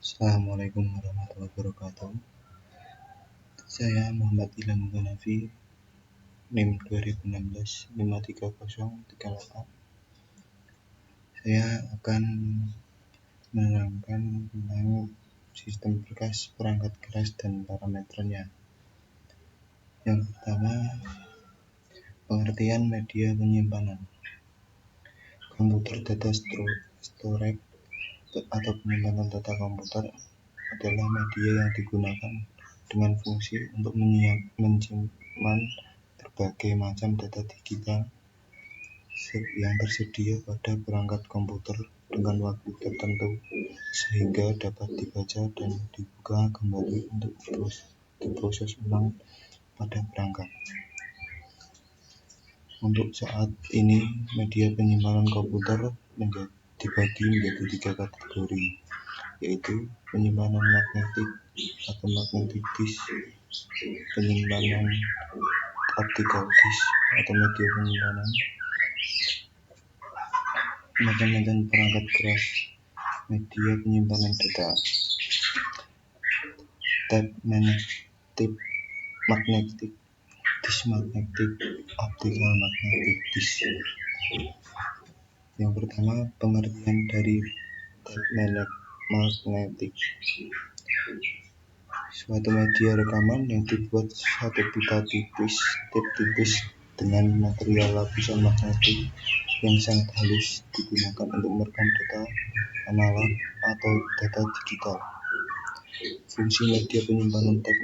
Assalamualaikum warahmatullahi wabarakatuh. Saya Muhammad Ilham Ghanafi, NIM 2016-53038. Saya akan menerangkan tentang sistem berkas, perangkat keras, dan parameternya. Yang pertama, pengertian media penyimpanan. Komputer data storage atau penyimpanan data komputer adalah media yang digunakan dengan fungsi untuk menyimpan berbagai macam data digital yang tersedia pada perangkat komputer dengan waktu tertentu sehingga dapat dibaca dan dibuka kembali untuk diproses ulang pada perangkat. Untuk saat ini, media penyimpanan komputer dibagi menjadi 3 kategori, yaitu penyimpanan magnetik atau magnetic disk, penyimpanan optical disk atau media penyimpanan, macam-macam perangkat keras, media penyimpanan data, tape magnetic disk, magnetic, optical magnetic disk. Yang pertama, pengertian dari tape magnetic. Suatu media rekaman yang dibuat satu pita tape tipis dengan material lapisan magnetik yang sangat halus digunakan untuk merekam data analog atau data digital. Fungsi media penyimpanan tape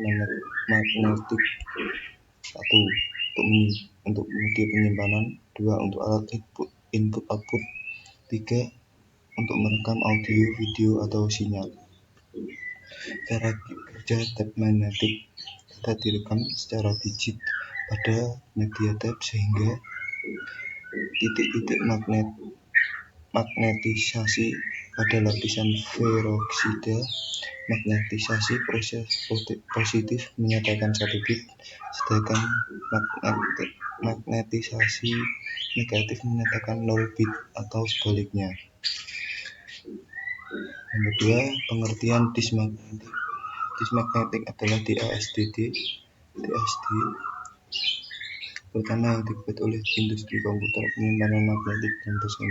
magnetik: 1. Untuk media penyimpanan. 2. Untuk alat input/output. 3. Untuk merekam audio, video, atau sinyal. Cara kerja tape magnetik: data direkam secara digit pada media tape sehingga titik-titik magnetisasi pada lapisan peroksida magnetisasi positif menyatakan 1 bit, sedangkan magnetisasi negatif menyatakan 0 bit atau sebaliknya. Yang kedua, pengertian disk magnetik. Disk magnetik adalah DSD pertama yang dibuat oleh industri komputer penyimpanan magnetik dalam bahasa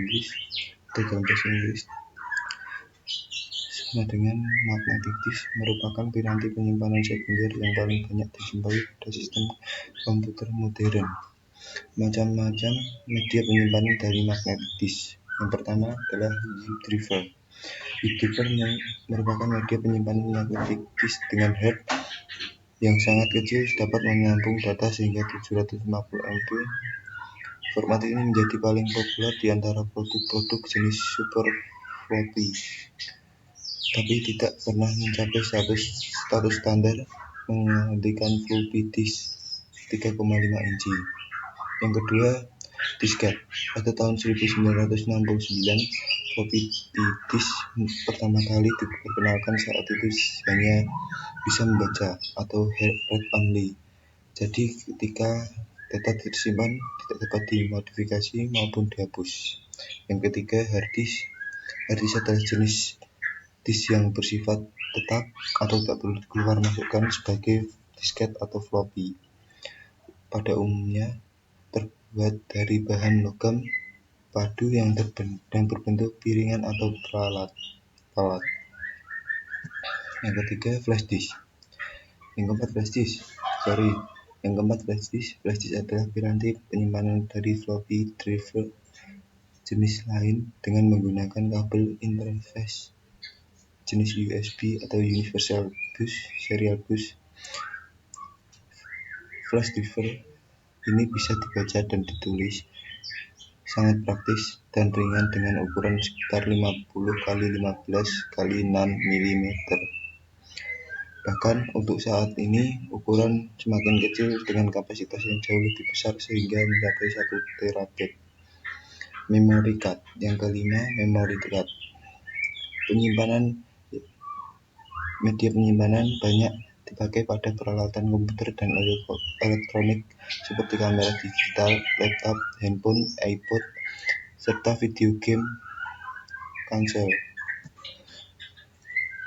Inggris sama dengan magnetic disk, merupakan piranti penyimpanan sekunder yang paling banyak dijumpai pada sistem komputer modern. Macam-macam media penyimpanan dari magnetic disk. Yang pertama adalah zip drive. Zip drive merupakan media penyimpanan magnetic disk dengan head yang sangat kecil, dapat menampung data sehingga 750 MB. Format ini menjadi paling populer di antara produk-produk jenis super floppy, tapi tidak pernah mencapai status standar menggantikan floppy disk 3,5 inci. Yang kedua, disket. Pada tahun 1969, floppy disk pertama kali diperkenalkan. Saat itu hanya bisa membaca atau read only. Jadi ketika data tersimpan tidak dapat dimodifikasi maupun dihapus. Yang ketiga, hard disk. Hard disk adalah jenis disk yang bersifat tetap atau tak perlu keluar masukkan sebagai disket atau floppy. Pada umumnya terbuat dari bahan logam padu yang berbentuk piringan atau palat. Yang ketiga, flash disk. Yang keempat, flash disk. Flash disk adalah piranti penyimpanan dari floppy drive jenis lain dengan menggunakan kabel interface jenis USB atau Universal Bus Serial Bus. Flash drive ini bisa dibaca dan ditulis, sangat praktis dan ringan dengan ukuran sekitar 50 x 15 x 6 mm. Bahkan untuk saat ini ukuran semakin kecil dengan kapasitas yang jauh lebih besar sehingga mencapai 1 terabit. Memory card. Yang kelima, memory card. Media penyimpanan banyak dipakai pada peralatan komputer dan elektronik seperti kamera digital, laptop, handphone, iPod, serta video game konsol.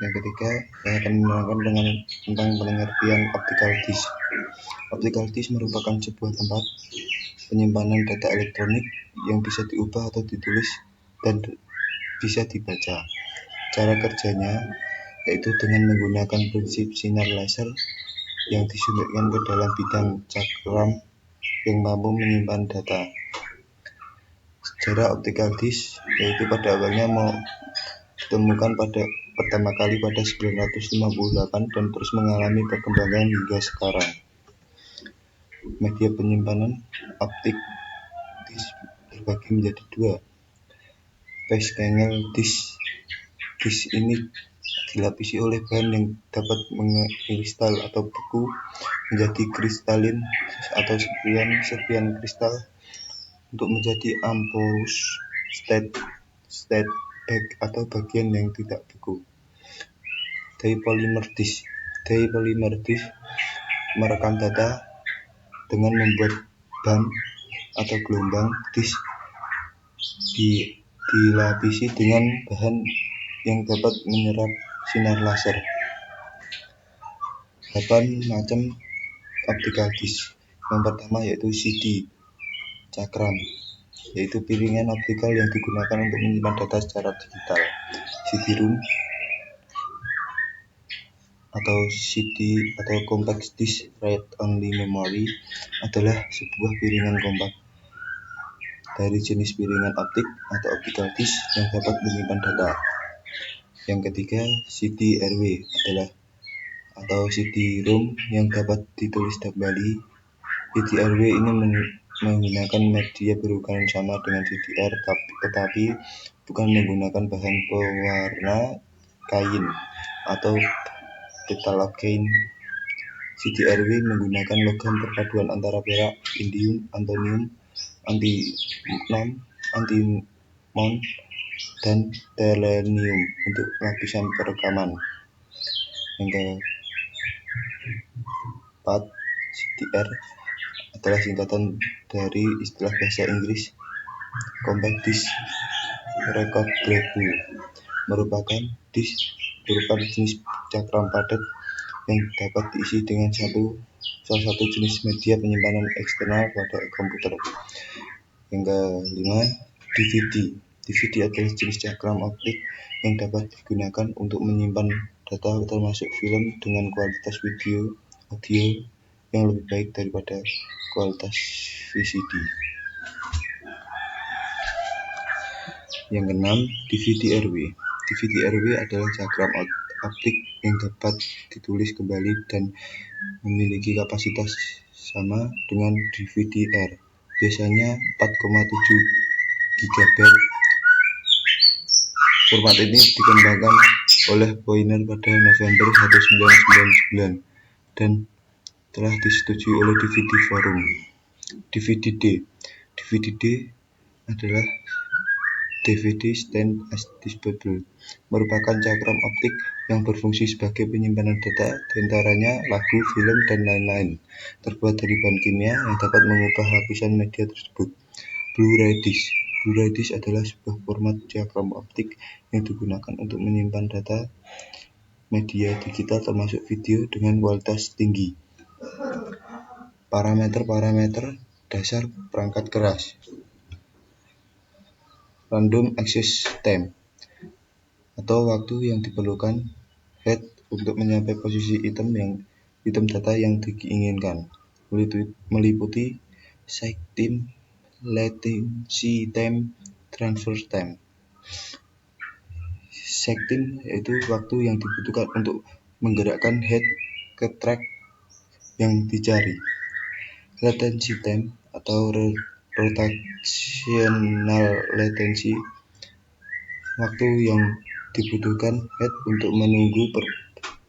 Yang ketiga, saya akan menerangkan tentang pengertian optical disk. Optical disk merupakan sebuah tempat penyimpanan data elektronik yang bisa diubah atau ditulis dan bisa dibaca. Cara kerjanya yaitu dengan menggunakan prinsip sinar laser yang disuntikkan ke dalam bidang cakram yang mampu menyimpan data. Sejarah optical disk yaitu pada awalnya ditemukan pertama kali pada 958 dan terus mengalami perkembangan hingga sekarang. Media penyimpanan optik disk terbagi menjadi dua. Pascal disk. Disk ini dilapisi oleh bahan yang dapat mengkristal atau beku menjadi kristalin atau serpian kristal untuk menjadi amorphous state bag atau bagian yang tidak beku. Dipolymer disk. Dipolymer disk merekam data dengan membuat band atau gelombang. Disk dilapisi dengan bahan yang dapat menyerap sinar laser. 8 macam optical disk. Yang pertama yaitu CD cakram, yaitu piringan optikal yang digunakan untuk menyimpan data secara digital. CD-ROM atau CD atau compact disk read only memory adalah sebuah piringan kompak dari jenis piringan optik atau optical disk yang dapat menyimpan data. Yang ketiga, CD-RW adalah atau CD-ROM yang dapat ditulis kembali. CD-RW ini menggunakan media berukuran sama dengan CDR tetapi bukan menggunakan bahan pewarna kain atau phthalate. CD-RW menggunakan logam perpaduan antara perak, indium, antimon, dan selenium untuk lapisan perekaman. Yang keempat, CDR adalah singkatan dari istilah bahasa Inggris Compact Disk Recordable, merupakan disk berupa jenis cakram padat yang dapat diisi dengan salah satu jenis media penyimpanan eksternal pada komputer. Yang kelima, DVD. DVD adalah jenis cakram optik yang dapat digunakan untuk menyimpan data termasuk film dengan kualitas audio yang lebih baik daripada kualitas VCD. Yang keenam, DVD-RW. DVD-RW adalah cakram optik yang dapat ditulis kembali dan memiliki kapasitas sama dengan DVD-R, biasanya 4,7 GB. Format ini dikembangkan oleh Poynter pada November 1999 dan telah disetujui oleh DVD Forum. DVD-D. DVD-D adalah DVD Stand as Disposable, merupakan cakram optik yang berfungsi sebagai penyimpanan data, diantaranya lagu, film, dan lain-lain, terbuat dari bahan kimia yang dapat mengubah lapisan media tersebut. Blu-ray disk. Blu-ray disk adalah sebuah format cakram optik yang digunakan untuk menyimpan data media digital termasuk video dengan kualitas tinggi. Parameter dasar perangkat keras. Random access time atau waktu yang diperlukan head untuk menyampai posisi item data yang diinginkan, meliputi cycle time, latency time, transfer time. Cycle time yaitu waktu yang dibutuhkan untuk menggerakkan head ke track yang dicari. Latency time atau rotational latency, waktu yang dibutuhkan head untuk menunggu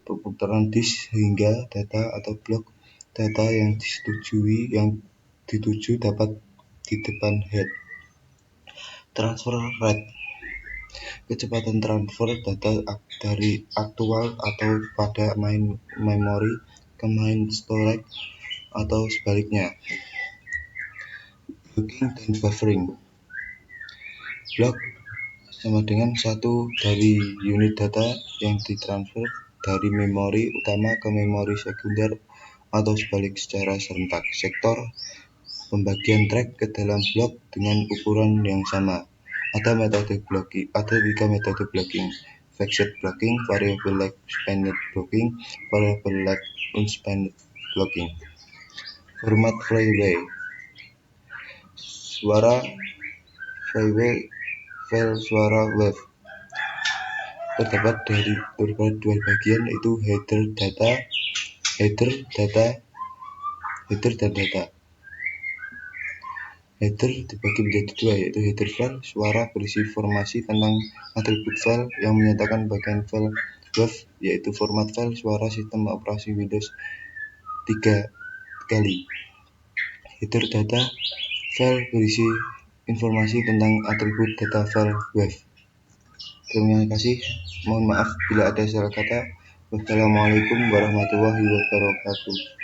perputaran disk hingga data atau blok data yang dituju dapat di depan head. Transfer rate, kecepatan transfer data dari aktual atau pada main memory ke main storage atau sebaliknya. Blocking dan buffering. Block sama dengan satu dari unit data yang ditransfer dari memori utama ke memori sekunder atau sebalik secara serentak. Sektor pembagian track ke dalam blok dengan ukuran yang sama. Ada tiga metode blocking: fixed blocking, variable length spanned blocking, variable length unspanned blocking. Format Freeway. Suara Freeway file suara wave terdapat dua bagian, yaitu header dan data. Header dibagi menjadi dua, yaitu header file suara berisi informasi tentang atribut file yang menyatakan bagian file wave, yaitu format file suara sistem operasi Windows 3 kali. Header data file berisi informasi tentang atribut data file wave. Terima kasih. Mohon maaf bila ada salah kata. Wassalamualaikum warahmatullahi wabarakatuh.